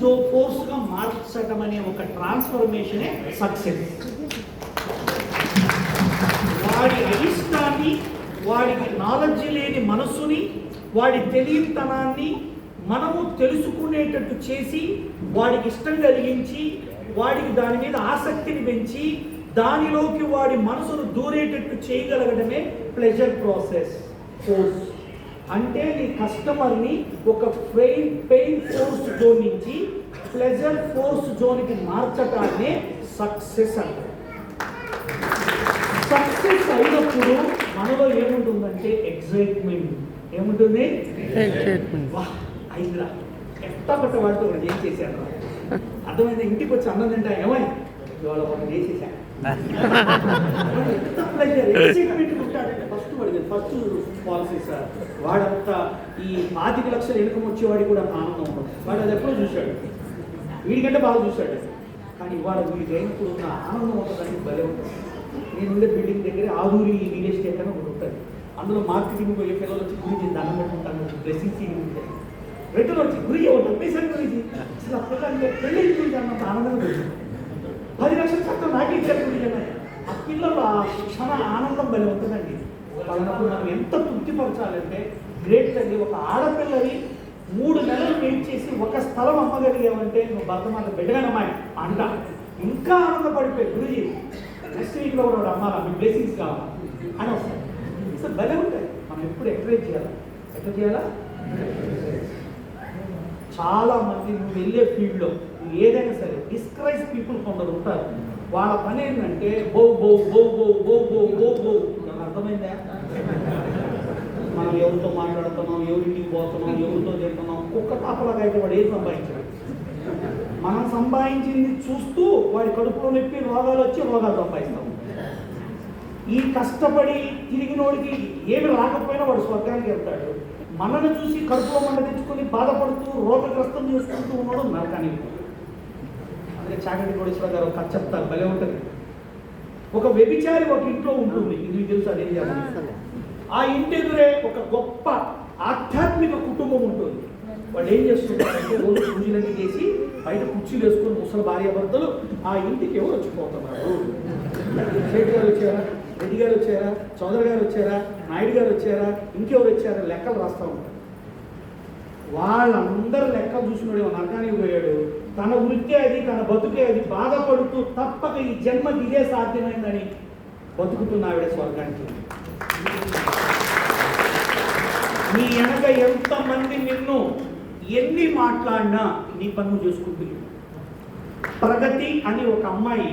जो फोर्स గా మార్చడం అనే ఒక ట్రాన్స్ఫర్మేషనే సక్సెస్. వాడి అయిష్టాన్ని, వాడికి నాలెడ్జ్ లేని మనసుని, వాడి తెలివితనాన్ని మనము తెలుసుకునేటట్టు చేసి, వాడికి ఇష్టం కలిగించి, వాడికి దాని మీద ఆసక్తిని పెంచి, దానిలోకి వాడి మనసును దూరేటట్టు చేయగలగడమే ప్లెజర్ ప్రాసెస్ ఫోర్స్. అంటే నీ కస్టమర్ని ఒక పెయిన్ ఫోర్స్ జోన్ నుంచి ప్లెజర్ ఫోర్స్ జోన్కి మార్చడాన్నే సక్సెస్ అంటారు. సక్సెస్ అయినప్పుడు మనలో ఏముంటుందంటే ఎక్సైట్మెంట్. ఏముంటుంది? వా అయిందిరా, ఎట్టా పట్ట వాడితో ఒకటి ఏం చేశాను అర్థమైంది. ఇంటికి వచ్చి అన్నం తింటా, ఏమై ఇవాళ ఒకటి చేసేసా, ఎంత ప్లెజర్ ఎక్సైట్మెంట్ ఉంటాడంటే. ఫస్ట్ పాలసీ సార్, వాడంతా ఈ 25 లక్షల ఇన్కమ్ వచ్చేవాడికి కూడా ఆనందం ఉంటుంది. వాడు అది ఎప్పుడో చూశాడు, వీడికంటే బాగా చూశాడు. కానీ వాడు వీడికి అయినప్పుడు ఉన్న ఆనందం ఉంటుందని భలే ఉంటుంది. నేను ఉండే బిల్డింగ్ దగ్గర ఆదూరి రియల్ ఎస్టేట్ అని ఒకటి ఉంటుంది. అందులో మార్కెటింగ్ పోయే పిల్లలు వచ్చి గురించి దండం పెట్టుకుంటాను, డ్రెస్సింగ్ సీన్ ఉంటాయి. రిటర్న్ వచ్చి గురి డబ్బేసారి గురించి అసలు అప్పటికంటే పెళ్ళి గురించి అన్నంత ఆనందంగా ఉంటుంది. 10 లక్షల చట్టం నాకే ఇచ్చారు గురించి. ఆ పిల్లలు ఆ క్షణ ఆనందం భలే ఉంటుందండి. వాళ్ళప్పుడు మనం ఎంత తృప్తిపరచాలంటే గ్రేట్ తల్లి. ఒక ఆడపిల్లని 3 నెలలు వెయిట్ చేసి ఒక స్థలం అమ్మగలిగామంటే నువ్వు భర్త మాట బిడ్డగానమ్మాయి అంట ఇంకా ఆనందపడిపోయి గురుజీ నెక్స్ట్ వీక్లో కూడా వాడు అమ్మాలా, మీ బ్లెస్సింగ్స్ కావాలా అని వస్తాయి. అసలు భలే ఉంటాయి. మనం ఎప్పుడు ఎంకరేజ్ చేయాలా? ఎట్లా చేయాలా? చాలా మంది నువ్వు వెళ్ళే ఫీల్డ్లో ఏదైనా సరే డిస్కరేజ్ పీపుల్ కొందరు ఉంటారు. వాళ్ళ పని ఏంటంటే బో బో బో బో బో బో బో బో. అర్థమైందా? మనం ఎవరితో మాట్లాడుతున్నాం, ఎవరింటికి పోతున్నాం, ఎవరితో తింటున్నాం, కుక్క కాపలాగా అయితే వాడు ఏం సంపాదించాడు. మనం సంపాదించింది చూస్తూ వాడి కడుపులో నొప్పి రోగాలు వచ్చి రోగాలు సంపాదిస్తాం. ఈ కష్టపడి తిరిగినోడికి ఏమి రాకపోయినా వాడు స్వర్గానికి వెళ్తాడు. మనల్ని చూసి కడుపులో మంట తెచ్చుకొని బాధపడుతూ రోగగ్రస్తం చేసుకుంటూ ఉన్నాడు నరకానికి. అందుకే చాగంటి కోటేశ్వర గారు ఒక కథ చెప్తారు, భలే ఉంటుంది. ఒక వ్యభిచారి ఒక ఇంట్లో ఉంటుంది, ఇది తెలుసు అదేం చేయాలి. ఆ ఇంటి ఎదురే ఒక గొప్ప ఆధ్యాత్మిక కుటుంబం ఉంటుంది. వాళ్ళు ఏం చేస్తుంటారంటే రోజు పూజలన్నీ చేసి బయట కుర్చీలు వేసుకొని ముసలి భార్యాభర్తలు ఆ ఇంటికి ఎవరు వచ్చిపోతున్నారు. శేఖర్ గారు వచ్చారా, రెడ్డి గారు వచ్చారా, చౌదరి గారు వచ్చారా, నాయుడు గారు వచ్చారా, ఇంకెవరు వచ్చారా లెక్కలు రాస్తూ ఉంటారు. వాళ్ళందరూ లెక్కలు చూసినాడు నరకానికి పోయాడు. తన వృత్తే అది, తన బతుకే అది, బాధపడుతూ తప్పక ఈ జన్మకి ఇదే సాధ్యమైందని బతుకుతున్న ఆవిడ స్వర్గానికి. నీ వెనక ఎంతమంది నిన్ను ఎన్ని మాట్లాడినా నీ పన్ను చేసుకుంటుంది. ప్రగతి అని ఒక అమ్మాయి